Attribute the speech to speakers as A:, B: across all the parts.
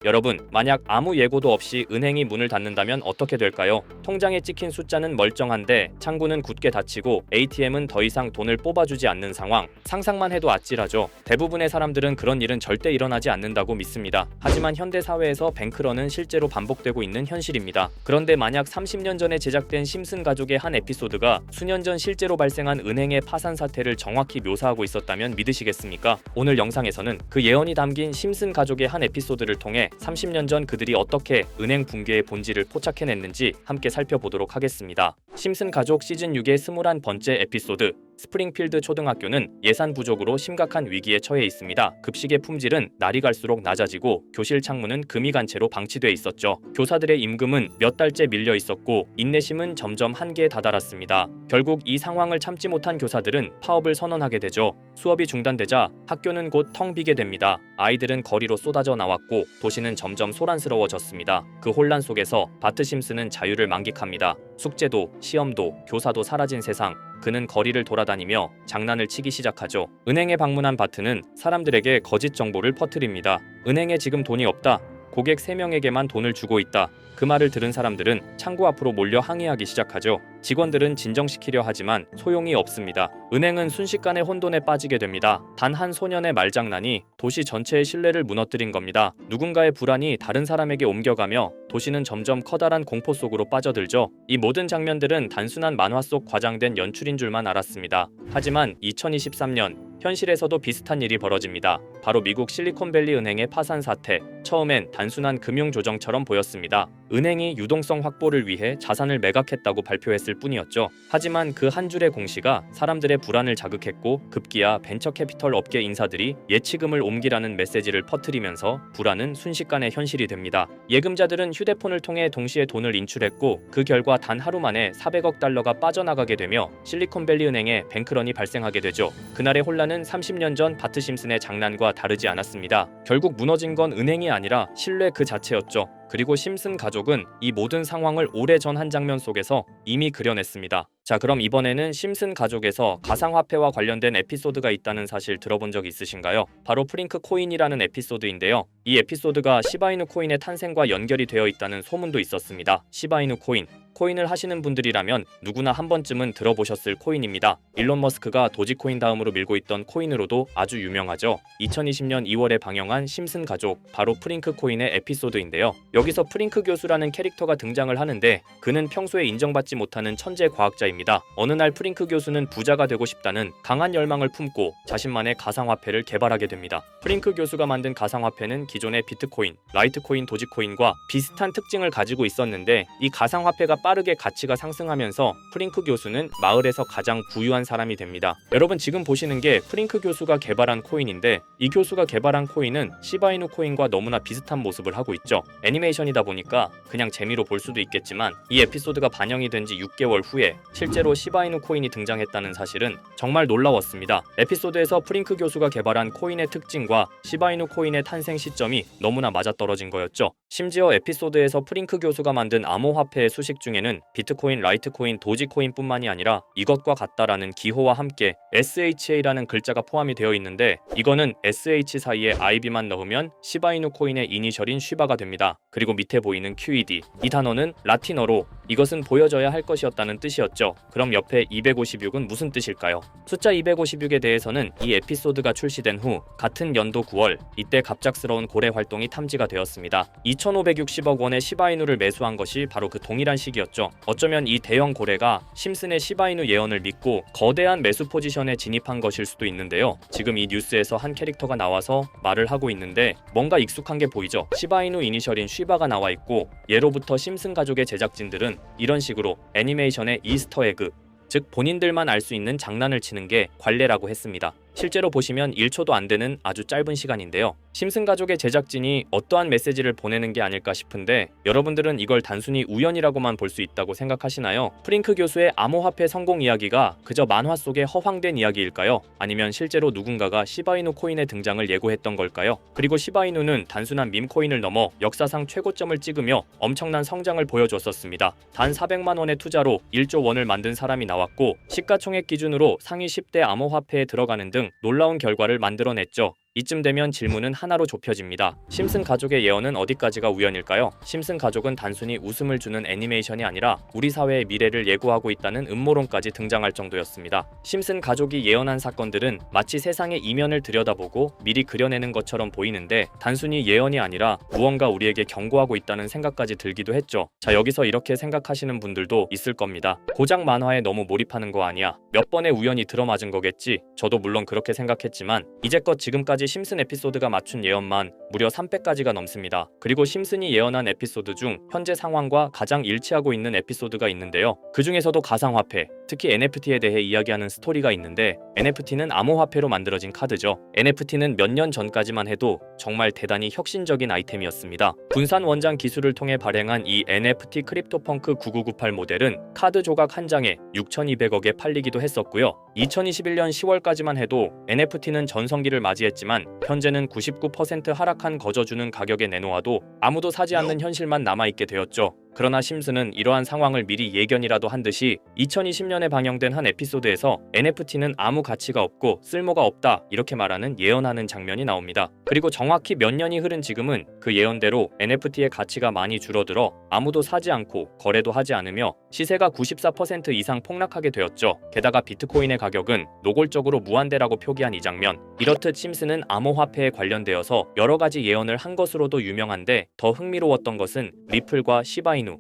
A: 여러분, 만약 아무 예고도 없이 은행이 문을 닫는다면 어떻게 될까요? 통장에 찍힌 숫자는 멀쩡한데 창구는 굳게 닫히고 ATM은 더 이상 돈을 뽑아주지 않는 상황. 상상만 해도 아찔하죠. 대부분의 사람들은 그런 일은 절대 일어나지 않는다고 믿습니다. 하지만 현대 사회에서 뱅크런은 실제로 반복되고 있는 현실입니다. 그런데 만약 30년 전에 제작된 심슨 가족의 한 에피소드가 수년 전 실제로 발생한 은행의 파산 사태를 정확히 묘사하고 있었다면 믿으시겠습니까? 오늘 영상에서는 그 예언이 담긴 심슨 가족의 한 에피소드를 통해 30년 전 그들이 어떻게 은행 붕괴의 본질을 포착해냈는지 함께 살펴보도록 하겠습니다. 심슨 가족 시즌 6의 21번째 에피소드. 스프링필드 초등학교는 예산 부족으로 심각한 위기에 처해 있습니다. 급식의 품질은 날이 갈수록 낮아지고 교실 창문은 금이 간 채로 방치돼 있었죠. 교사들의 임금은 몇 달째 밀려 있었고 인내심은 점점 한계에 다다랐습니다. 결국 이 상황을 참지 못한 교사들은 파업을 선언하게 되죠. 수업이 중단되자 학교는 곧 텅 비게 됩니다. 아이들은 거리로 쏟아져 나왔고 도시는 점점 소란스러워졌습니다. 그 혼란 속에서 바트 심슨은 자유를 만끽합니다. 숙제도, 시험도, 교사도 사라진 세상. 그는 거리를 돌아다니며 장난을 치기 시작하죠. 은행에 방문한 바트는 사람들에게 거짓 정보를 퍼뜨립니다. 은행에 지금 돈이 없다. 고객 3명에게만 돈을 주고 있다. 그 말을 들은 사람들은 창구 앞으로 몰려 항의하기 시작하죠. 직원들은 진정시키려 하지만 소용이 없습니다. 은행은 순식간에 혼돈에 빠지게 됩니다. 단 한 소년의 말장난이 도시 전체의 신뢰를 무너뜨린 겁니다. 누군가의 불안이 다른 사람에게 옮겨가며 도시는 점점 커다란 공포 속으로 빠져들죠. 이 모든 장면들은 단순한 만화 속 과장된 연출인 줄만 알았습니다. 하지만 2023년 현실에서도 비슷한 일이 벌어집니다. 바로 미국 실리콘밸리 은행의 파산 사태. 처음엔 단순한 금융조정처럼 보였습니다. 은행이 유동성 확보를 위해 자산을 매각했다고 발표했을 뿐이었죠. 하지만 그 한 줄의 공시가 사람들의 불안을 자극했고 급기야 벤처 캐피털 업계 인사들이 예치금을 옮기라는 메시지를 퍼뜨리면서 불안은 순식간에 현실이 됩니다. 예금자들은 휴대폰을 통해 동시에 돈을 인출했고 그 결과 단 하루 만에 400억 달러가 빠져나가게 되며 실리콘밸리 은행에 뱅크런이 발생하게 되죠. 그날의 혼란은 30년 전 바트 심슨의 장난과 다르지 않았습니다. 결국 무너진 건 은행이 아니라 신뢰 그 자체였죠. 그리고 심슨 가족은 이 모든 상황을 오래전 한 장면 속에서 이미 그려냈습니다. 자, 그럼 이번에는 심슨 가족에서 가상화폐와 관련된 에피소드가 있다는 사실 들어본 적 있으신가요? 바로 프링크 코인이라는 에피소드인데요. 이 에피소드가 시바이누 코인의 탄생과 연결이 되어 있다는 소문도 있었습니다. 시바이누 코인. 코인을 하시는 분들이라면 누구나 한 번쯤은 들어보셨을 코인입니다. 일론 머스크가 도지코인 다음으로 밀고 있던 코인으로도 아주 유명하죠. 2020년 2월에 방영한 심슨 가족, 바로 프링크 코인의 에피소드인데요. 여기서 프링크 교수라는 캐릭터가 등장을 하는데 그는 평소에 인정받지 못하는 천재 과학자입니다. 어느 날 프링크 교수는 부자가 되고 싶다는 강한 열망을 품고 자신만의 가상화폐를 개발하게 됩니다. 프링크 교수가 만든 가상화폐는 기존의 비트코인, 라이트코인, 도지코인과 비슷한 특징을 가지고 있었는데 이 가상화폐가 빠르게 가치가 상승하면서 프링크 교수는 마을에서 가장 부유한 사람이 됩니다. 여러분 지금 보시는 게 프링크 교수가 개발한 코인인데 이 교수가 개발한 코인은 시바이누 코인과 너무나 비슷한 모습을 하고 있죠. 애니메이션이다 보니까 그냥 재미로 볼 수도 있겠지만 이 에피소드가 반영이 된 지 6개월 후에 실제로 시바이누 코인이 등장했다는 사실은 정말 놀라웠습니다. 에피소드에서 프링크 교수가 개발한 코인의 특징과 시바이누 코인의 탄생 시점이 너무나 맞아떨어진 거였죠. 심지어 에피소드에서 프링크 교수가 만든 암호화폐의 수식 중에는 비트코인, 라이트코인, 도지코인뿐만이 아니라 이것과 같다라는 기호와 함께 SHA라는 글자가 포함이 되어 있는데 이거는 SH 사이에 IB만 넣으면 시바이누 코인의 이니셜인 쉬바가 됩니다. 그리고 밑에 보이는 QED, 이 단어는 라틴어로 이것은 보여져야 할 것이었다는 뜻이었죠. 그럼 옆에 256은 무슨 뜻일까요? 숫자 256에 대해서는 이 에피소드가 출시된 후 같은 연도 9월 이때 갑작스러운 고래 활동이 탐지가 되었습니다. 2560억 원의 시바이누를 매수한 것이 바로 그 동일한 시기였죠. 어쩌면 이 대형 고래가 심슨의 시바이누 예언을 믿고 거대한 매수 포지션에 진입한 것일 수도 있는데요. 지금 이 뉴스에서 한 캐릭터가 나와서 말을 하고 있는데 뭔가 익숙한 게 보이죠. 시바이누 이니셜인 쉬바가 나와 있고 예로부터 심슨 가족의 제작진들은 이런 식으로 애니메이션의 이스터 에그, 즉 본인들만 알 수 있는 장난을 치는 게 관례라고 했습니다. 실제로 보시면 1초도 안 되는 아주 짧은 시간인데요. 심슨 가족의 제작진이 어떠한 메시지를 보내는 게 아닐까 싶은데 여러분들은 이걸 단순히 우연이라고만 볼 수 있다고 생각하시나요? 프링크 교수의 암호화폐 성공 이야기가 그저 만화 속의 허황된 이야기일까요? 아니면 실제로 누군가가 시바이누 코인의 등장을 예고했던 걸까요? 그리고 시바이누는 단순한 밈코인을 넘어 역사상 최고점을 찍으며 엄청난 성장을 보여줬었습니다. 단 400만 원의 투자로 1조 원을 만든 사람이 나왔고 시가총액 기준으로 상위 10대 암호화폐에 들어가는 등 놀라운 결과를 만들어냈죠. 이쯤 되면 질문은 하나로 좁혀집니다. 심슨 가족의 예언은 어디까지가 우연일까요? 심슨 가족은 단순히 웃음을 주는 애니메이션이 아니라 우리 사회의 미래를 예고하고 있다는 음모론까지 등장할 정도였습니다. 심슨 가족이 예언한 사건들은 마치 세상의 이면을 들여다보고 미리 그려내는 것처럼 보이는데 단순히 예언이 아니라 무언가 우리에게 경고하고 있다는 생각까지 들기도 했죠. 자, 여기서 이렇게 생각하시는 분들도 있을 겁니다. 고작 만화에 너무 몰입하는 거 아니야? 몇 번의 우연이 들어맞은 거겠지? 저도 물론 그렇게 생각했지만 이제껏 지금까지 심슨 에피소드가 맞춘 예언만 무려 300가지가 넘습니다. 그리고 심슨이 예언한 에피소드 중 현재 상황과 가장 일치하고 있는 에피소드가 있는데요. 그 중에서도 가상화폐, 특히 NFT에 대해 이야기하는 스토리가 있는데 NFT는 암호화폐로 만들어진 카드죠. NFT는 몇 년 전까지만 해도 정말 대단히 혁신적인 아이템이었습니다. 분산 원장 기술을 통해 발행한 이 NFT 크립토펑크 9998 모델은 카드 조각 한 장에 6,200억에 팔리기도 했었고요. 2021년 10월까지만 해도 NFT는 전성기를 맞이했지만 현재는 99% 하락한 거저주는 가격에 내놓아도 아무도 사지 않는 현실만 남아있게 되었죠. 그러나 심슨은 이러한 상황을 미리 예견이라도 한 듯이 2020년에 방영된 한 에피소드에서 NFT는 아무 가치가 없고 쓸모가 없다 이렇게 말하는 예언하는 장면이 나옵니다. 그리고 정확히 몇 년이 흐른 지금은 그 예언대로 NFT의 가치가 많이 줄어들어 아무도 사지 않고 거래도 하지 않으며 시세가 94% 이상 폭락하게 되었죠. 게다가 비트코인의 가격은 노골적으로 무한대라고 표기한 이 장면, 이렇듯 심슨은 암호화폐에 관련되어서 여러 가지 예언을 한 것으로도 유명한데 더 흥미로웠던 것은 리플과 시바이누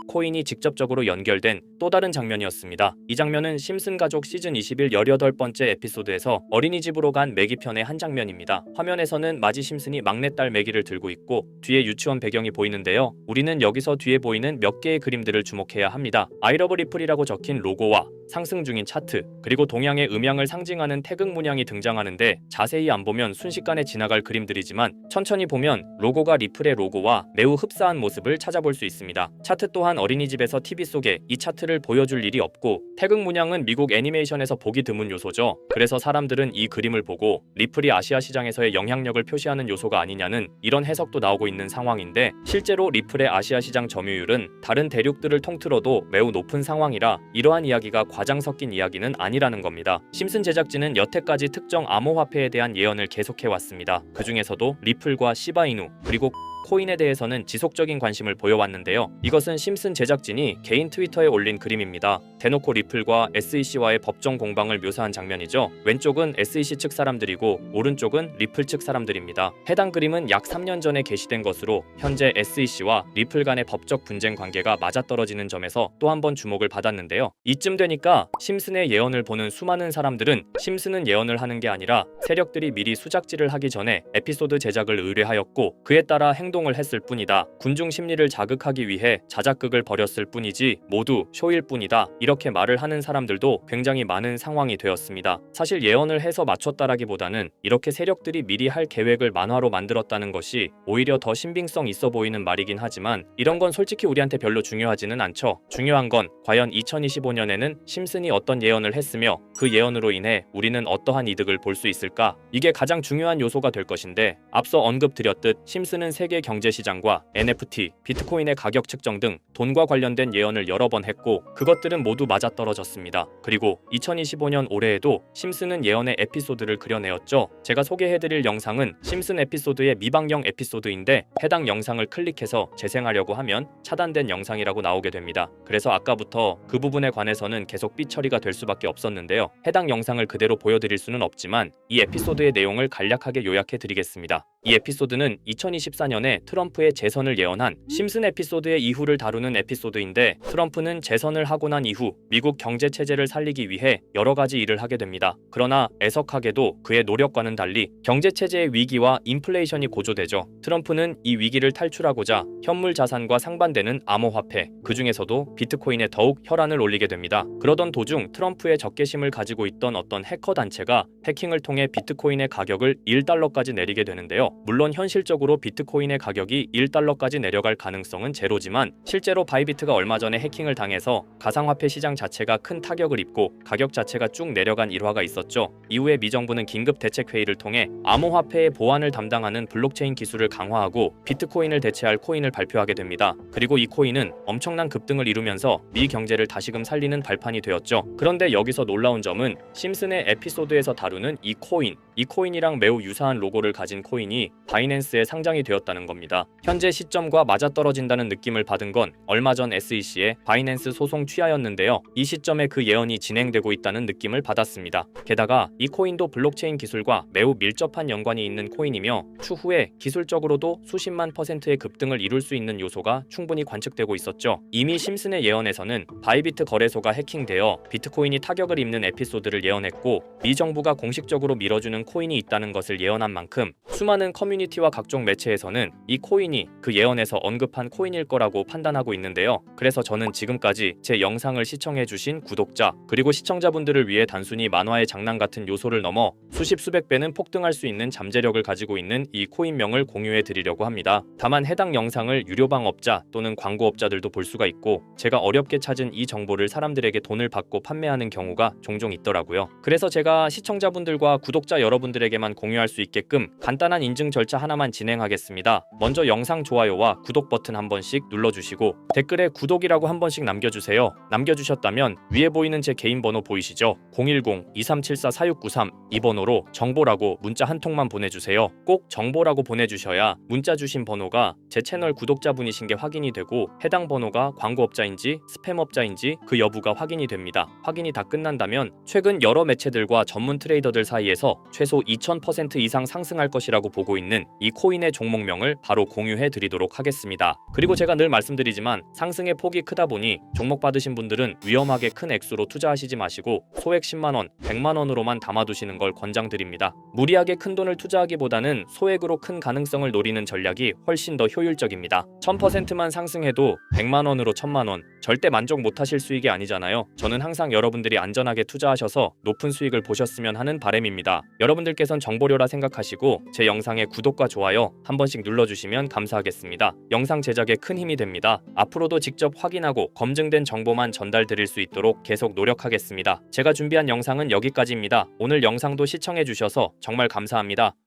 A: 코인이 직접적으로 연결된 또 다른 장면이었습니다. 이 장면은 심슨 가족 시즌 21 18번째 에피소드에서 어린이집으로 간 매기 편의 한 장면입니다. 화면에서는 마지 심슨이 막내딸 매기를 들고 있고 뒤에 유치원 배경이 보이는데요. 우리는 여기서 뒤에 보이는 몇 개의 그림들을 주목해야 합니다. I love 리플이라고 적힌 로고와 상승 중인 차트, 그리고 동양의 음양을 상징하는 태극 문양이 등장하는데 자세히 안 보면 순식간에 지나갈 그림들이지만 천천히 보면 로고가 리플의 로고와 매우 흡사한 모습을 찾아볼 수 있습니다. 차트 또한 어린이집에서 TV 속에 이 차트를 보여줄 일이 없고 태극 문양은 미국 애니메이션에서 보기 드문 요소죠. 그래서 사람들은 이 그림을 보고 리플이 아시아 시장에서의 영향력을 표시하는 요소가 아니냐는 이런 해석도 나오고 있는 상황인데 실제로 리플의 아시아 시장 점유율은 다른 대륙들을 통틀어도 매우 높은 상황이라 이러한 이야기가 과장 섞인 이야기는 아니라는 겁니다. 심슨 제작진은 여태까지 특정 암호화폐에 대한 예언을 계속해왔습니다. 그 중에서도 리플과 시바이누 그리고 코인에 대해서는 지속적인 관심을 보여왔는데요. 이것은 심슨 제작진이 개인 트위터에 올린 그림입니다. 대놓고 리플과 SEC와의 법정 공방을 묘사한 장면이죠. 왼쪽은 SEC 측 사람들이고 오른쪽은 리플 측 사람들입니다. 해당 그림은 약 3년 전에 게시된 것으로 현재 SEC와 리플 간의 법적 분쟁 관계가 맞아떨어지는 점에서 또 한 번 주목을 받았는데요. 이쯤 되니까 심슨의 예언을 보는 수많은 사람들은 심슨은 예언을 하는 게 아니라 세력들이 미리 수작질을 하기 전에 에피소드 제작을 의뢰하였고 그에 따라 행동을 했을 뿐이다. 군중 심리를 자극하기 위해 자작극을 벌였을 뿐이지 모두 쇼일 뿐이다. 이렇게 말을 하는 사람들도 굉장히 많은 상황이 되었습니다. 사실 예언을 해서 맞췄다라기보다는 이렇게 세력들이 미리 할 계획을 만화로 만들었다는 것이 오히려 더 신빙성 있어 보이는 말이긴 하지만 이런 건 솔직히 우리한테 별로 중요하지는 않죠. 중요한 건 과연 2025년에는 심슨이 어떤 예언을 했으며 그 예언으로 인해 우리는 어떠한 이득을 볼 수 있을까? 이게 가장 중요한 요소가 될 것인데 앞서 언급드렸듯 심슨은 세계 경제 시장과 NFT, 비트코인의 가격 측정 등 돈과 관련된 예언을 여러 번 했고 그것들은 모두 맞아떨어졌습니다. 그리고 2025년 올해에도 심슨은 예언의 에피소드를 그려내었죠. 제가 소개해드릴 영상은 심슨 에피소드의 미방영 에피소드인데 해당 영상을 클릭해서 재생하려고 하면 차단된 영상이라고 나오게 됩니다. 그래서 아까부터 그 부분에 관해서는 계속 삐처리가 될 수밖에 없었는데요. 해당 영상을 그대로 보여드릴 수는 없지만 이 에피소드의 내용을 간략하게 요약해드리겠습니다. 이 에피소드는 2024년에 트럼프의 재선을 예언한 심슨 에피소드의 이후를 다루는 에피소드인데 트럼프는 재선을 하고 난 이후 미국 경제 체제를 살리기 위해 여러 가지 일을 하게 됩니다. 그러나 애석하게도 그의 노력과는 달리 경제 체제의 위기와 인플레이션이 고조되죠. 트럼프는 이 위기를 탈출하고자 현물 자산과 상반되는 암호화폐, 그 중에서도 비트코인에 더욱 혈안을 올리게 됩니다. 그러던 도중 트럼프의 적개심을 가지고 있던 어떤 해커 단체가 해킹을 통해 비트코인의 가격을 1달러까지 내리게 되는데요. 물론 현실적으로 비트코인의 가격이 1달러까지 내려갈 가능성은 제로지만 실제로 바이비트가 얼마 전에 해킹을 당해서 가상화폐 시장 자체가 큰 타격을 입고 가격 자체가 쭉 내려간 일화가 있었죠. 이후에 미정부는 긴급 대책회의를 통해 암호화폐의 보안을 담당하는 블록체인 기술을 강화하고 비트코인을 대체할 코인을 발표하게 됩니다. 그리고 이 코인은 엄청난 급등을 이루면서 미 경제를 다시금 살리는 발판이 되었죠. 그런데 여기서 놀라운 점은 심슨의 에피소드에서 다루는 이 코인, 이 코인이랑 매우 유사한 로고를 가진 코인이 바이낸스에 상장이 되었다는 겁니다. 현재 시점과 맞아떨어진다는 느낌을 받은 건 얼마 전 SEC의 바이낸스 소송 취하였는데요. 이 시점에 그 예언이 진행되고 있다는 느낌을 받았습니다. 게다가 이 코인도 블록체인 기술과 매우 밀접한 연관이 있는 코인이며 추후에 기술적으로도 수십만 %의 급등을 이룰 수 있는 요소가 충분히 관측되고 있었죠. 이미 심슨의 예언에서는 바이비트 거래소가 해킹되어 비트코인이 타격을 입는 에피소드를 예언했고 미 정부가 공식적으로 밀어주는 코인이 있다는 것을 예언한 만큼 수많은 커뮤니티와 각종 매체에서는 이 코인이 그 예언에서 언급한 코인일 거라고 판단하고 있는데요. 그래서 저는 지금까지 제 영상을 시청해주신 구독자 그리고 시청자분들을 위해 단순히 만화의 장난 같은 요소를 넘어 수십 수백 배는 폭등할 수 있는 잠재력을 가지고 있는 이 코인명을 공유해 드리려고 합니다. 다만 해당 영상을 유료방업자 또는 광고업자들도 볼 수가 있고 제가 어렵게 찾은 이 정보를 사람들에게 돈을 받고 판매하는 경우가 종종 있더라고요. 그래서 제가 시청자분들과 구독자 여러분들에게만 공유할 수 있게끔 간단한 인증 절차 하나만 진행하겠습니다. 먼저 영상 좋아요와 구독 버튼 한 번씩 눌러주시고 댓글에 구독이라고 한 번씩 남겨주세요. 남겨주셨다면 위에 보이는 제 개인 번호 보이시죠? 010-2374-4693 이 번호로 정보라고 문자 한 통만 보내주세요. 꼭 정보라고 보내주셔야 문자 주신 번호가 제 채널 구독자분이신 게 확인이 되고 해당 번호가 광고업자인지 스팸업자인지 그 여부가 확인이 됩니다. 확인이 다 끝난다면 최근 여러 매체들과 전문 트레이더들 사이에서 최소 2000% 이상 상승할 것이라고 보고 있는 이 코인의 종목명을 바로 공유해 드리도록 하겠습니다. 그리고 제가 늘 말씀드리지만 상승의 폭이 크다 보니 종목 받으신 분들은 위험하게 큰 액수로 투자하시지 마시고 소액 10만원, 100만원으로만 담아두시는 걸 권장드립니다. 무리하게 큰 돈을 투자하기보다는 소액으로 큰 가능성을 노리는 전략이 훨씬 더 효율적입니다. 1000%만 상승해도 100만원으로 1000만원 절대 만족 못하실 수익이 아니잖아요. 저는 항상 여러분들이 안전하게 투자하셔서 높은 수익을 보셨으면 하는 바람입니다. 여러분들께선 정보료라 생각하시고 제 영상에 구독과 좋아요 한 번씩 눌러주시면 감사하겠습니다. 영상 제작에 큰 힘이 됩니다. 앞으로도 직접 확인하고 검증된 정보만 전달드릴 수 있도록 계속 노력하겠습니다. 제가 준비한 영상은 여기까지입니다. 오늘 영상도 시청해주셔서 정말 감사합니다.